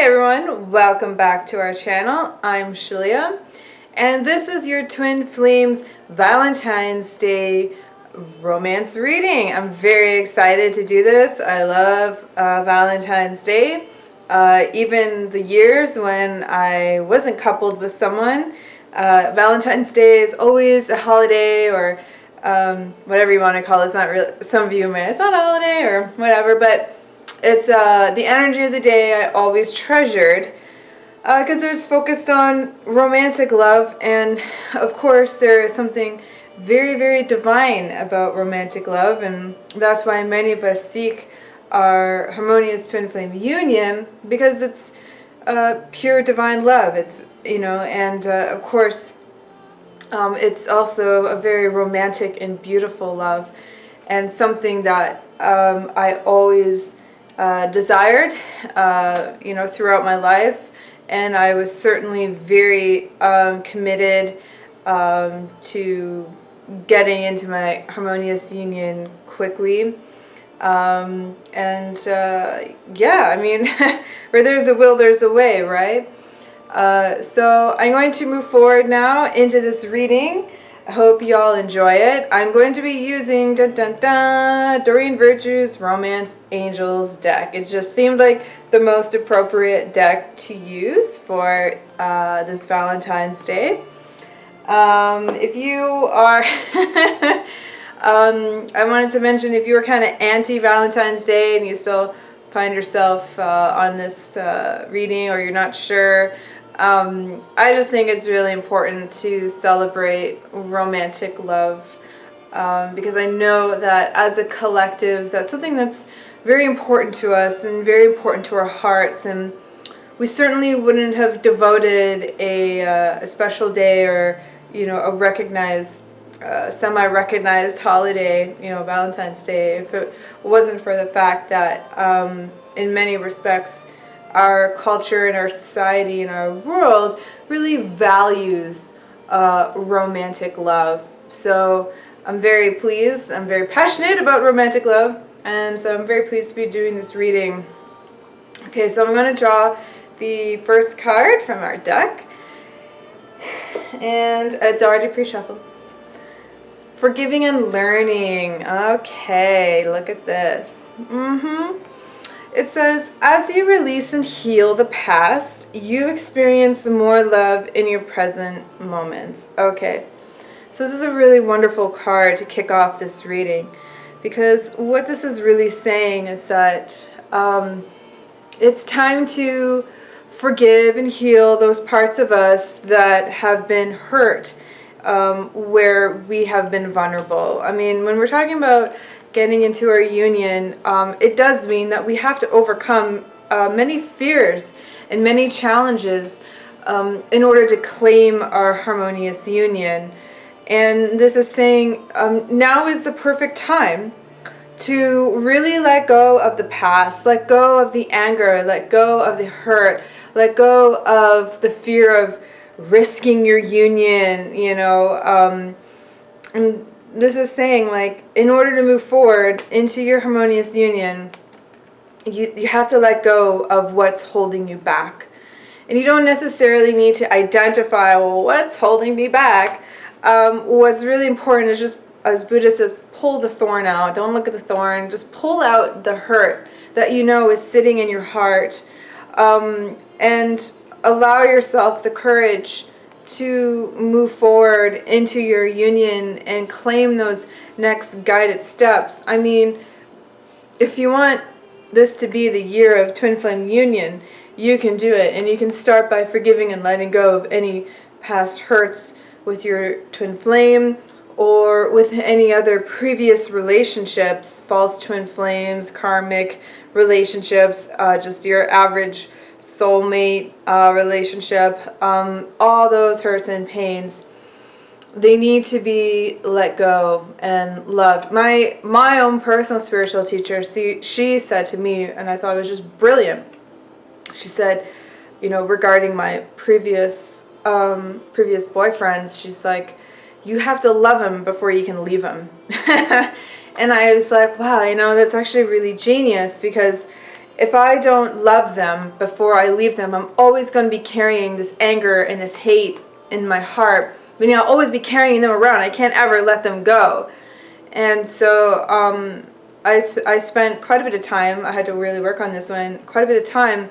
Hey everyone, welcome back to our channel. I'm Shaleia, and this is your Twin Flames Valentine's Day romance reading. I'm very excited to do this. I love Valentine's Day. Even the years when I wasn't coupled with someone, Valentine's Day is always a holiday, or whatever you want to call it. It's not really, some of you may, it's not a holiday or whatever, but it's the energy of the day I always treasured because it was focused on romantic love, and of course there is something very, very divine about romantic love, and that's why many of us seek our harmonious twin flame union, because it's pure divine love. It's, and of course it's also a very romantic and beautiful love, and something that I always desired, throughout my life, and I was certainly very committed to getting into my harmonious union quickly. Yeah, I mean, where there's a will, there's a way, right? So I'm going to move forward now into this reading. I hope you all enjoy it. I'm going to be using Doreen Virtue's Romance Angels deck. It just seemed like the most appropriate deck to use for this Valentine's Day. If you are, I wanted to mention, if you were kind of anti-Valentine's Day and you still find yourself on this reading, or you're not sure, I just think it's really important to celebrate romantic love, because I know that as a collective, that's something that's very important to us and very important to our hearts, and we certainly wouldn't have devoted a special day, or a recognized, semi-recognized holiday, Valentine's Day, if it wasn't for the fact that in many respects our culture and our society and our world really values romantic love. So I'm very pleased, I'm very passionate about romantic love, and so I'm very pleased to be doing this reading. Okay, so I'm going to draw the first card from our deck, and it's already pre-shuffled. Forgiving and learning. Okay, look at this. It says, as you release and heal the past, you experience more love in your present moments. Okay, so this is a really wonderful card to kick off this reading, because what this is really saying is that it's time to forgive and heal those parts of us that have been hurt, where we have been vulnerable. I mean, when we're talking about getting into our union, it does mean that we have to overcome many fears and many challenges in order to claim our harmonious union. And this is saying now is the perfect time to really let go of the past, let go of the anger, let go of the hurt, let go of the fear of risking your union, and this is saying, like, in order to move forward into your harmonious union, you have to let go of what's holding you back. And you don't necessarily need to identify, well, what's holding me back? What's really important is just, as Buddha says, pull the thorn out. Don't look at the thorn. Just pull out the hurt that is sitting in your heart, and allow yourself the courage to move forward into your union and claim those next guided steps. I mean, if you want this to be the year of twin flame union, you can do it, and you can start by forgiving and letting go of any past hurts with your twin flame, or with any other previous relationships, false twin flames, karmic relationships, just your average soulmate relationship. All those hurts and pains, they need to be let go and loved. My own personal spiritual teacher, she said to me, and I thought it was just brilliant, she said, regarding my previous boyfriends, she's like, you have to love him before you can leave him. And I was like, wow, that's actually really genius, because if I don't love them before I leave them, I'm always going to be carrying this anger and this hate in my heart. Meaning I'll always be carrying them around. I can't ever let them go. And so I spent quite a bit of time, I had to really work on this one, quite a bit of time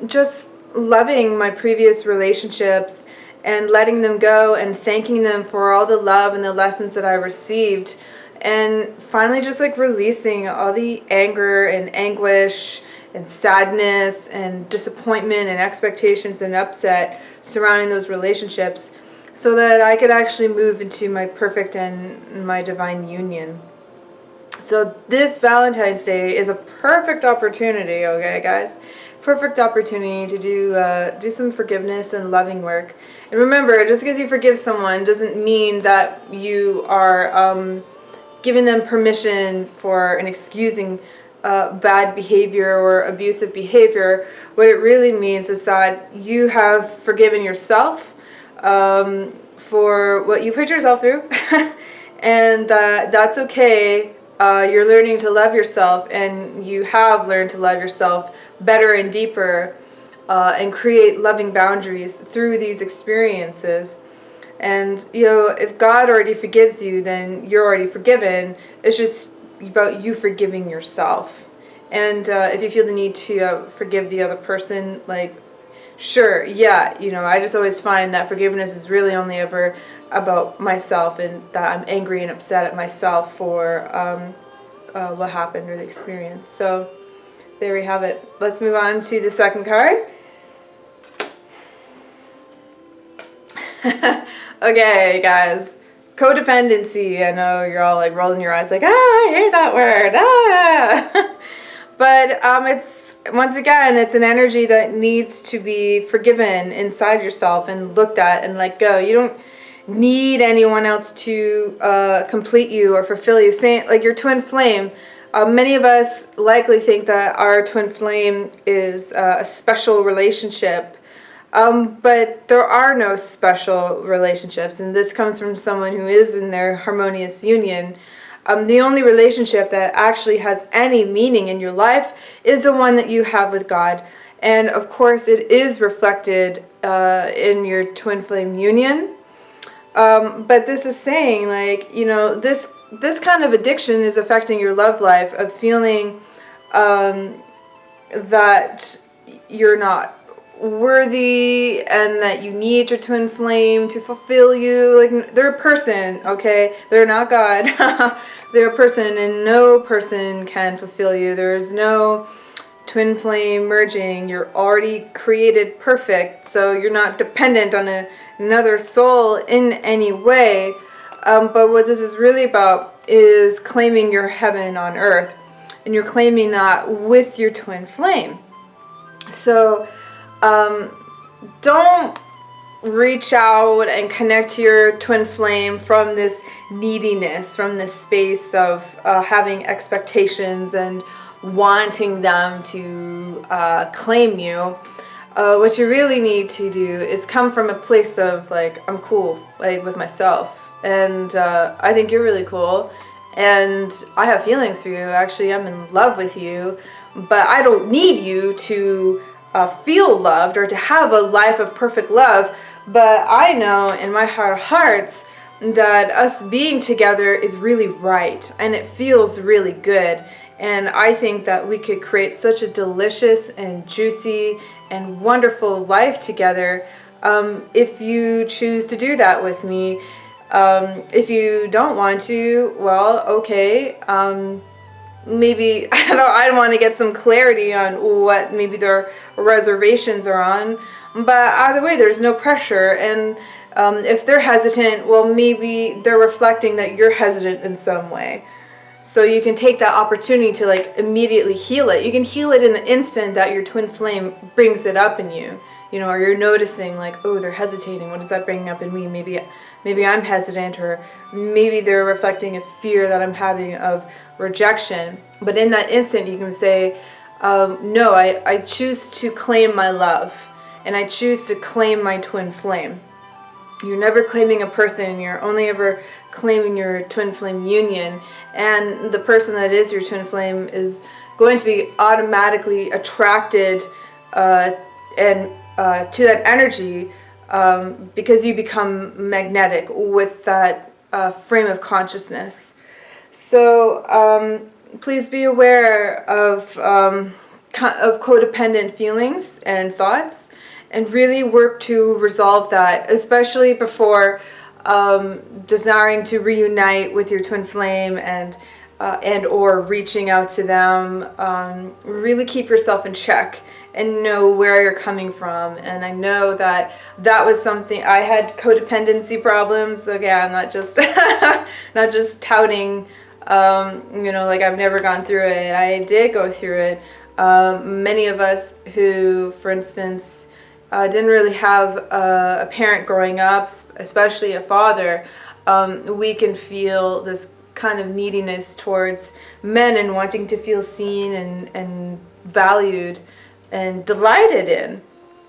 just loving my previous relationships and letting them go and thanking them for all the love and the lessons that I received. And finally just like releasing all the anger and anguish and sadness and disappointment and expectations and upset surrounding those relationships, so that I could actually move into my perfect and my divine union. So this Valentine's Day is a perfect opportunity, okay guys? Perfect opportunity to do some forgiveness and loving work. And remember, just because you forgive someone doesn't mean that you are giving them permission for and excusing bad behavior or abusive behavior. What it really means is that you have forgiven yourself for what you put yourself through, and that's okay. You're learning to love yourself, and you have learned to love yourself better and deeper, and create loving boundaries through these experiences. And if God already forgives you, then you're already forgiven. It's just about you forgiving yourself. And if you feel the need to forgive the other person, like, sure, yeah, I just always find that forgiveness is really only ever about myself, and that I'm angry and upset at myself for what happened or the experience. So there we have it. Let's move on to the second card. Okay, guys. Codependency. I know you're all like rolling your eyes like, I hate that word. But it's, once again, it's an energy that needs to be forgiven inside yourself and looked at and let go. You don't need anyone else to complete you or fulfill you. Saying like your twin flame, many of us likely think that our twin flame is a special relationship, but there are no special relationships, and this comes from someone who is in their harmonious union. The only relationship that actually has any meaning in your life is the one that you have with God. And of course it is reflected in your twin flame union. But this is saying, like, this kind of addiction is affecting your love life, of feeling that you're not worthy and that you need your twin flame to fulfill you. Like, they're a person, okay? They're not God. They're a person, and no person can fulfill you. There is no twin flame merging. You're already created perfect, so you're not dependent on another soul in any way. But what this is really about is claiming your heaven on earth, and you're claiming that with your twin flame. So don't reach out and connect to your twin flame from this neediness, from this space of having expectations and wanting them to claim you. What you really need to do is come from a place of, like, I'm cool, like, with myself, and I think you're really cool, and I have feelings for you. Actually, I'm in love with you, but I don't need you to feel loved or to have a life of perfect love. But I know in my heart of hearts that us being together is really right, and it feels really good. And I think that we could create such a delicious and juicy and wonderful life together if you choose to do that with me. If you don't want to, well, okay. Maybe I want to get some clarity on what maybe their reservations are on. But either way, there's no pressure. And if they're hesitant, well, maybe they're reflecting that you're hesitant in some way. So you can take that opportunity to, like, immediately heal it. You can heal it in the instant that your twin flame brings it up in you. Or you're noticing, like, oh, they're hesitating. What is that bringing up in me? Maybe I'm hesitant, or maybe they're reflecting a fear that I'm having of rejection. But in that instant, you can say, no, I choose to claim my love, and I choose to claim my twin flame. You're never claiming a person, you're only ever claiming your twin flame union. And the person that is your twin flame is going to be automatically attracted and to that energy, because you become magnetic with that frame of consciousness. So please be aware of codependent feelings and thoughts, and really work to resolve that, especially before desiring to reunite with your twin flame and or reaching out to them. Really keep yourself in check and know where you're coming from. And I know that that was something, I had codependency problems. Okay, I'm not just not just touting, like I've never gone through it. I did go through it. Many of us who, for instance, didn't really have a parent growing up, especially a father, we can feel this kind of neediness towards men and wanting to feel seen and valued and delighted in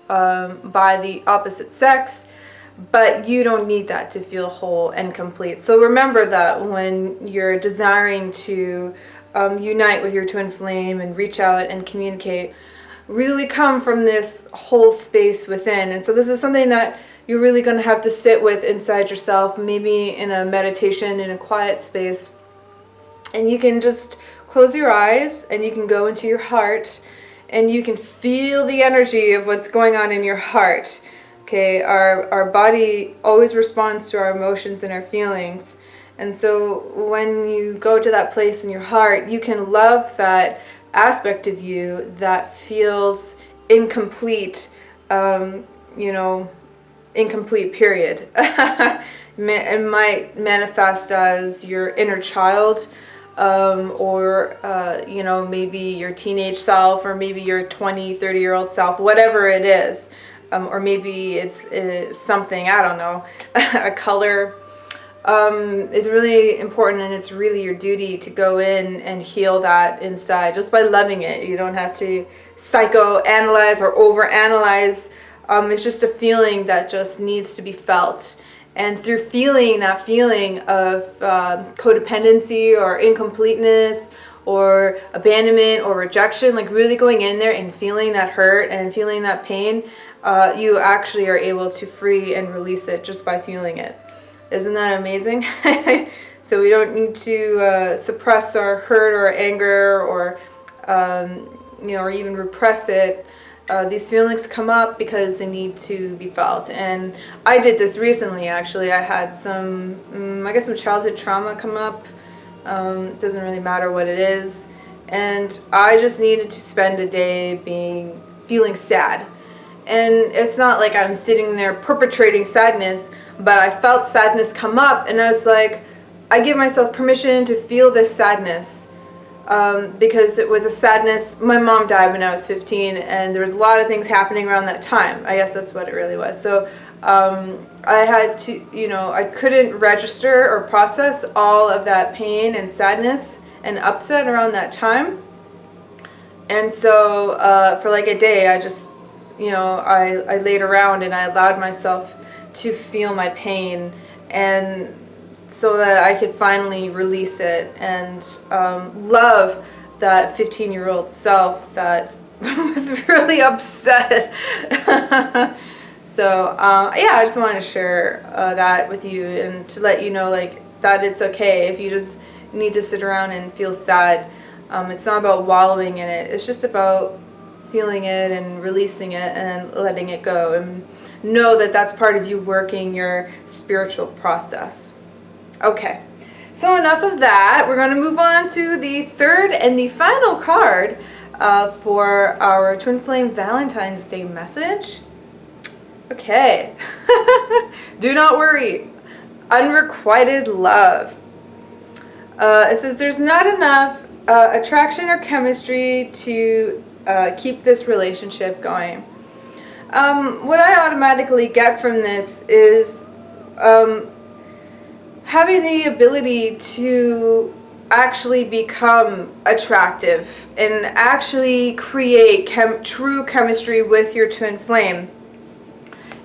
by the opposite sex. But you don't need that to feel whole and complete. So remember that when you're desiring to unite with your twin flame and reach out and communicate, really come from this whole space within. And so this is something that you're really going to have to sit with inside yourself, maybe in a meditation, in a quiet space. And you can just close your eyes and you can go into your heart and you can feel the energy of what's going on in your heart. Okay, our body always responds to our emotions and our feelings. And so when you go to that place in your heart, you can love that aspect of you that feels incomplete, incomplete, period. It might manifest as your inner child, or maybe your teenage self, or maybe your 20, 30-year-old self, whatever it is. Or maybe it's something, I don't know, a color. Is really important, and it's really your duty to go in and heal that inside just by loving it. You don't have to psychoanalyze or overanalyze. It's just a feeling that just needs to be felt. And through feeling that feeling of codependency or incompleteness or abandonment or rejection, like really going in there and feeling that hurt and feeling that pain, you actually are able to free and release it just by feeling it. Isn't that amazing? So we don't need to suppress our hurt or anger or or even repress it. These feelings come up because they need to be felt. And I did this recently, actually. I had some childhood trauma come up. Doesn't really matter what it is. And I just needed to spend a day feeling sad. And it's not like I'm sitting there perpetrating sadness, but I felt sadness come up, and I was like, I give myself permission to feel this sadness, because it was a sadness. My mom died when I was 15, and there was a lot of things happening around that time. I guess that's what it really was. So I had to, I couldn't register or process all of that pain and sadness and upset around that time. And so for like a day, I just I laid around and I allowed myself to feel my pain, and so that I could finally release it and love that 15-year-old self that was really upset. So I just wanted to share that with you, and to let you know that it's okay if you just need to sit around and feel sad. It's not about wallowing in it. It's just about feeling it and releasing it and letting it go, and know that that's part of you working your spiritual process. Okay, so enough of that. We're going to move on to the third and the final card for our Twin Flame Valentine's Day message. Okay. Do not worry. Unrequited love. It says there's not enough attraction or chemistry to keep this relationship going. What I automatically get from this is having the ability to actually become attractive and actually create true chemistry with your twin flame.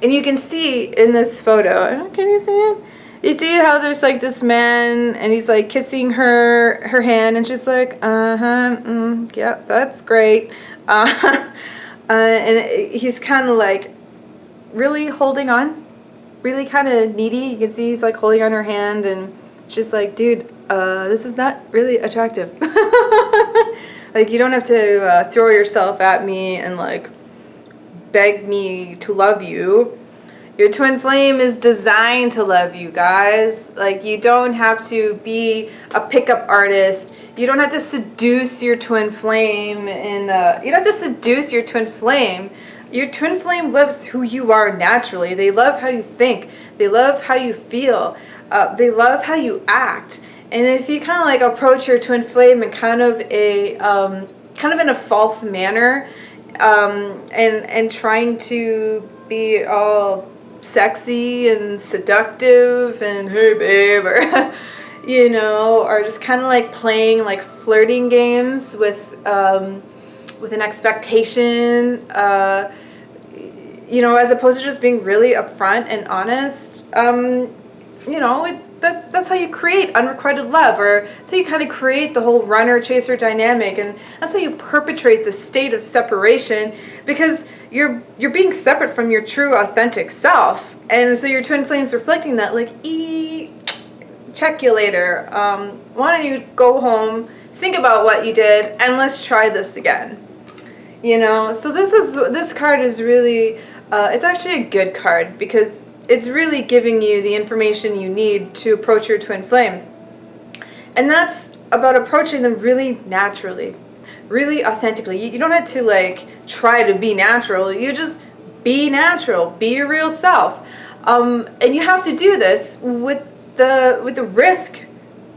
And you can see in this photo, can you see it? You see how there's like this man and he's like kissing her hand and she's like, yeah, that's great. And he's kind of like really holding on, really kind of needy. You can see he's like holding on her hand and she's like, dude, this is not really attractive. Like, you don't have to throw yourself at me and like beg me to love you. Your twin flame is designed to love you, guys. Like, you don't have to be a pickup artist. You don't have to seduce your twin flame. And you don't have to seduce your twin flame. Your twin flame loves who you are naturally. They love how you think. They love how you feel. They love how you act. And if you kind of like approach your twin flame in kind of in a false manner, and trying to be all sexy and seductive and hey babe, or you know, or just kind of like playing like flirting games with an expectation, you know, as opposed to just being really upfront and honest, you know, that's how you create unrequited love, or that's how you kind of create the whole runner-chaser dynamic, and that's how you perpetrate the state of separation, because you're being separate from your true, authentic self, and so your twin flame's reflecting that, like, check you later. Why don't you go home, think about what you did, and let's try this again. You know, so this card is really, it's actually a good card, because it's really giving you the information you need to approach your twin flame. And that's about approaching them really naturally, really authentically. You don't have to like try to be natural. You just be natural, be your real self. And you have to do this with the risk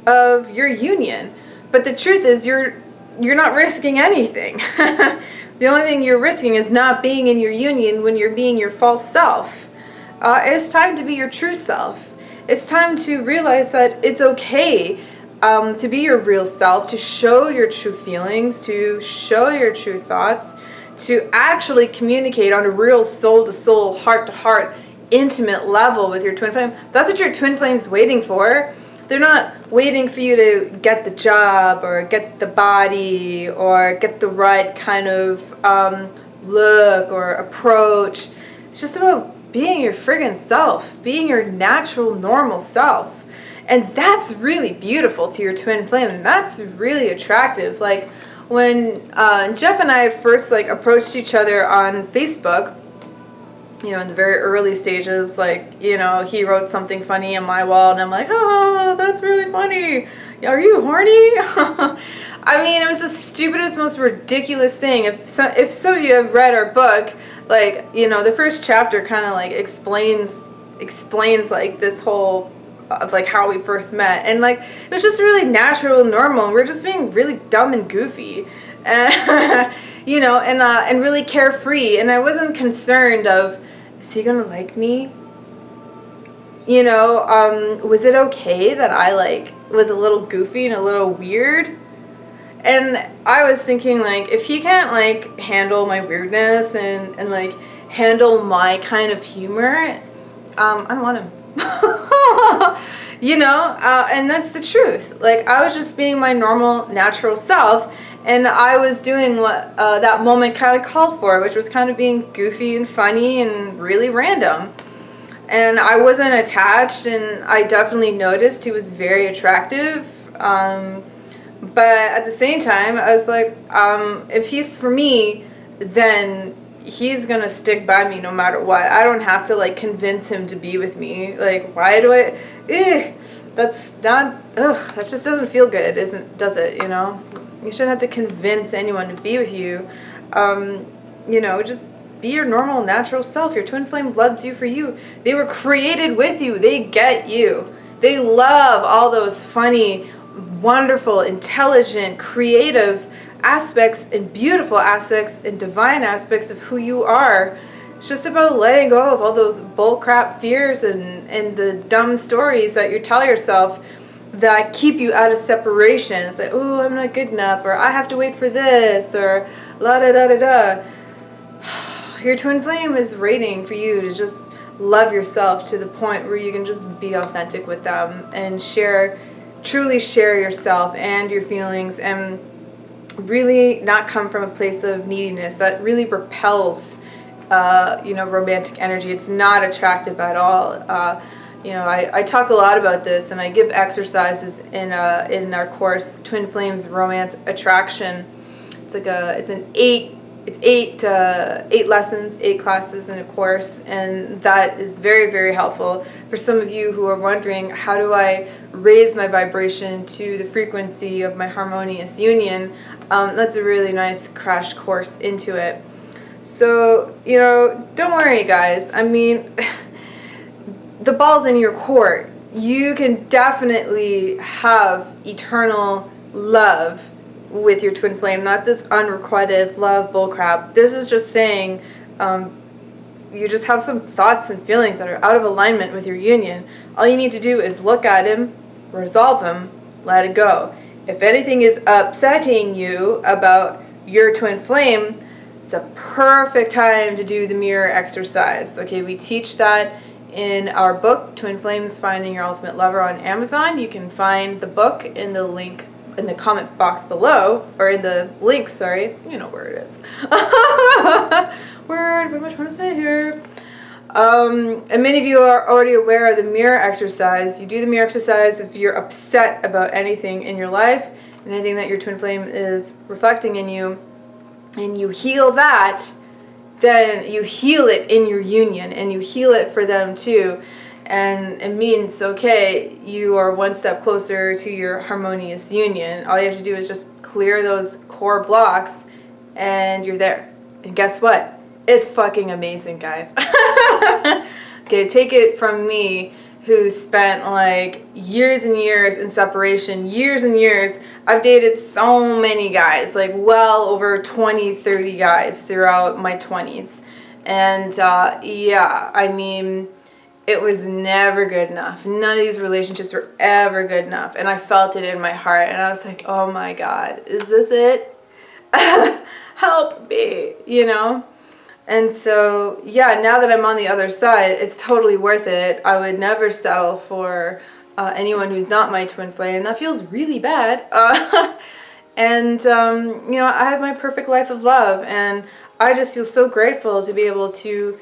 of your union. But the truth is you're not risking anything. The only thing you're risking is not being in your union when you're being your false self. It's time to be your true self. It's time to realize that it's okay to be your real self, to show your true feelings, to show your true thoughts, to actually communicate on a real soul-to-soul, heart-to-heart, intimate level with your twin flame. That's what your twin flame's waiting for. They're not waiting for you to get the job or get the body or get the right kind of look or approach. It's just about being your friggin' self, being your natural, normal self. And that's really beautiful to your twin flame, and that's really attractive. Like, when Jeff and I first, like, approached each other on Facebook, you know, in the very early stages, like, you know, he wrote something funny on my wall, and I'm like, oh, that's really funny. Are you horny? I mean, it was the stupidest, most ridiculous thing. If some of you have read our book, like, you know, the first chapter kind of like explains like this whole of like how we first met, and like it was just really natural and normal. We're just being really dumb and goofy, you know, and really carefree. And I wasn't concerned of, is he gonna like me? You know, was it okay that I like was a little goofy and a little weird? And I was thinking, like, if he can't, like, handle my weirdness and like, handle my kind of humor, I don't want him. You know? And that's the truth. Like, I was just being my normal, natural self, and I was doing what that moment kind of called for, which was kind of being goofy and funny and really random. And I wasn't attached, and I definitely noticed he was very attractive. But at the same time, I was like, if he's for me, then he's gonna stick by me no matter what. I don't have to like convince him to be with me. Like, why do I? That's not. That just doesn't feel good, does it? You know, you shouldn't have to convince anyone to be with you. You know, just be your normal, natural self. Your twin flame loves you for you. They were created with you. They get you. They love all those funny, wonderful, intelligent, creative aspects and beautiful aspects and divine aspects of who you are. It's just about letting go of all those bullcrap fears and the dumb stories that you tell yourself that keep you out of separation. It's like, oh, I'm not good enough, or I have to wait for this, or la da da da da. Your twin flame is waiting for you to just love yourself to the point where you can just be authentic with them and truly share yourself and your feelings, and really not come from a place of neediness that really repels romantic energy. It's not attractive at all. I talk a lot about this, and I give exercises in our course, Twin Flames Romance Attraction. It's eight lessons, 8 classes in a course, and that is very, very helpful for some of you who are wondering, how do I raise my vibration to the frequency of my harmonious union? That's a really nice crash course into it. So, don't worry, guys. I mean, the ball's in your court. You can definitely have eternal love with your twin flame, not this unrequited love bullcrap. This is just saying you just have some thoughts and feelings that are out of alignment with your union. All you need to do is look at him, resolve him, let it go. If anything is upsetting you about your twin flame, it's a perfect time to do the mirror exercise. Okay, we teach that in our book, Twin Flames, Finding Your Ultimate Lover, on Amazon. You can find the book in the link in the comment box below, or in the link, sorry. You know where it is. Word, what am I trying to say here? And many of you are already aware of the mirror exercise. You do the mirror exercise if you're upset about anything in your life, anything that your twin flame is reflecting in you, and you heal that, then you heal it in your union, and you heal it for them too. And it means, okay, you are one step closer to your harmonious union. All you have to do is just clear those core blocks, and you're there. And guess what? It's fucking amazing, guys. Okay, take it from me, who spent like years and years in separation, years and years. I've dated so many guys, like well over 20, 30 guys throughout my 20s. And yeah, I mean, it was never good enough. None of these relationships were ever good enough. And I felt it in my heart. And I was like, oh my God, is this it? Help me, And so, yeah, now that I'm on the other side, it's totally worth it. I would never settle for anyone who's not my twin flame. That feels really bad. And I have my perfect life of love. And I just feel so grateful to be able to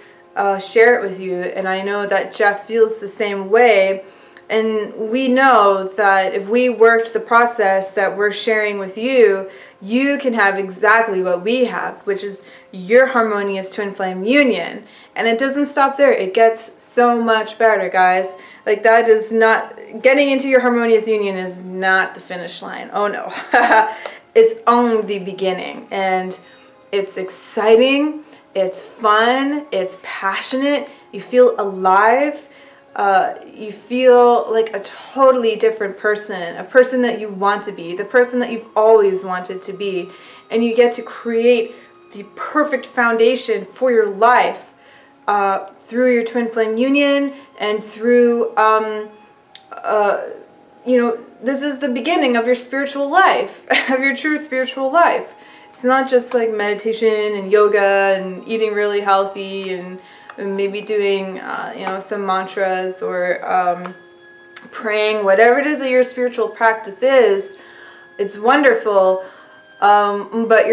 share it with you, and I know that Jeff feels the same way, and we know that if we worked the process that we're sharing with you, you can have exactly what we have, which is your harmonious twin flame union. And it doesn't stop there. It gets so much better, guys. Like, that is not, getting into your harmonious union is not the finish line. Oh no. It's only the beginning, and it's exciting. It's fun, it's passionate, you feel alive, you feel like a totally different person, a person that you want to be, the person that you've always wanted to be, and you get to create the perfect foundation for your life through your twin flame union, and through, this is the beginning of your spiritual life, of your true spiritual life. It's not just like meditation and yoga and eating really healthy and maybe doing, some mantras or praying, whatever it is that your spiritual practice is. It's wonderful. But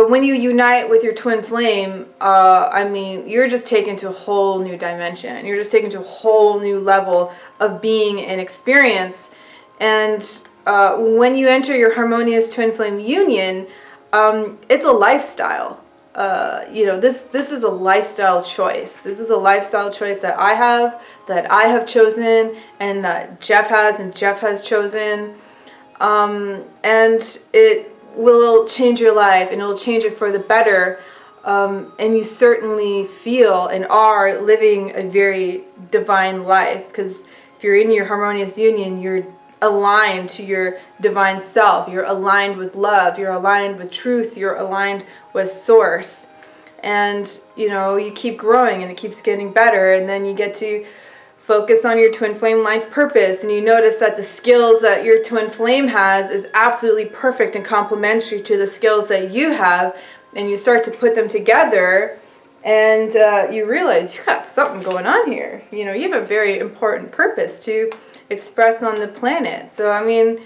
when you unite with your twin flame, you're just taken to a whole new dimension. You're just taken to a whole new level of being and experience. And when you enter your harmonious twin flame union, it's a lifestyle. This is a lifestyle choice. This is a lifestyle choice that I have chosen, and that Jeff has, and Jeff has chosen. And it will change your life, and it'll change it for the better. And you certainly feel and are living a very divine life, because if you're in your harmonious union, you're aligned to your divine self. You're aligned with love. You're aligned with truth. You're aligned with source. And, you keep growing, and it keeps getting better. And then you get to focus on your twin flame life purpose, and you notice that the skills that your twin flame has is absolutely perfect and complementary to the skills that you have, and you start to put them together, and you realize you got something going on here. You know, you have a very important purpose to express on the planet. So, I mean,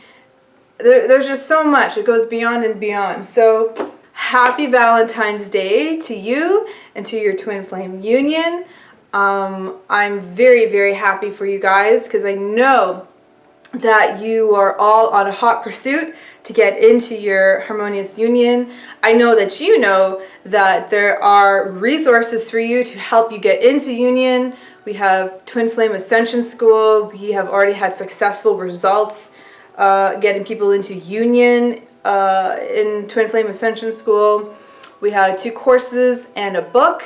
there's just so much. It goes beyond and beyond. So, happy Valentine's Day to you and to your twin flame union. I'm very, very happy for you guys because I know that you are all on a hot pursuit to get into your harmonious union. I know that you know that there are resources for you to help you get into union. We have Twin Flame Ascension School. We have already had successful results getting people into union in Twin Flame Ascension School. We have 2 courses and a book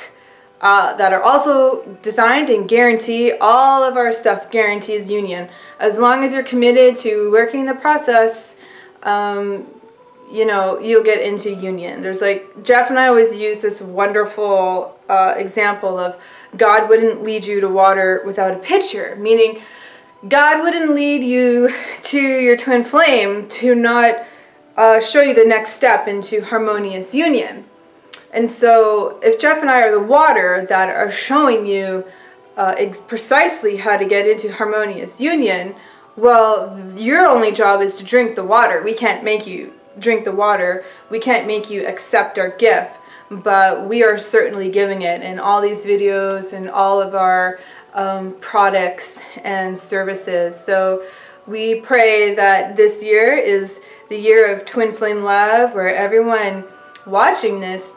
that are also designed and guarantee, all of our stuff guarantees union. As long as you're committed to working the process, you know, you'll get into union. There's like, Jeff and I always use this wonderful example of God wouldn't lead you to water without a pitcher, meaning God wouldn't lead you to your twin flame to not show you the next step into harmonious union. And so if Jeff and I are the water that are showing you precisely how to get into harmonious union, well, your only job is to drink the water. We can't make you drink the water. We can't make you accept our gift, but we are certainly giving it in all these videos and all of our products and services. So we pray that this year is the year of Twin Flame Love, where everyone watching this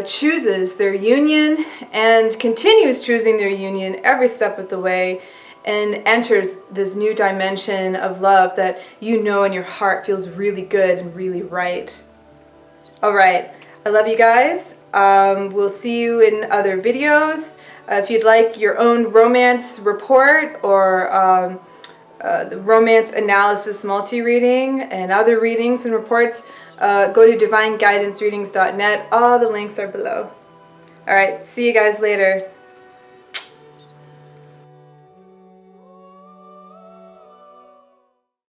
chooses their union and continues choosing their union every step of the way and enters this new dimension of love that you know in your heart feels really good and really right. All right, I love you guys. We'll see you in other videos. If you'd like your own romance report or the romance analysis multi-reading and other readings and reports, go to divineguidancereadings.net. All the links are below. All right, see you guys later.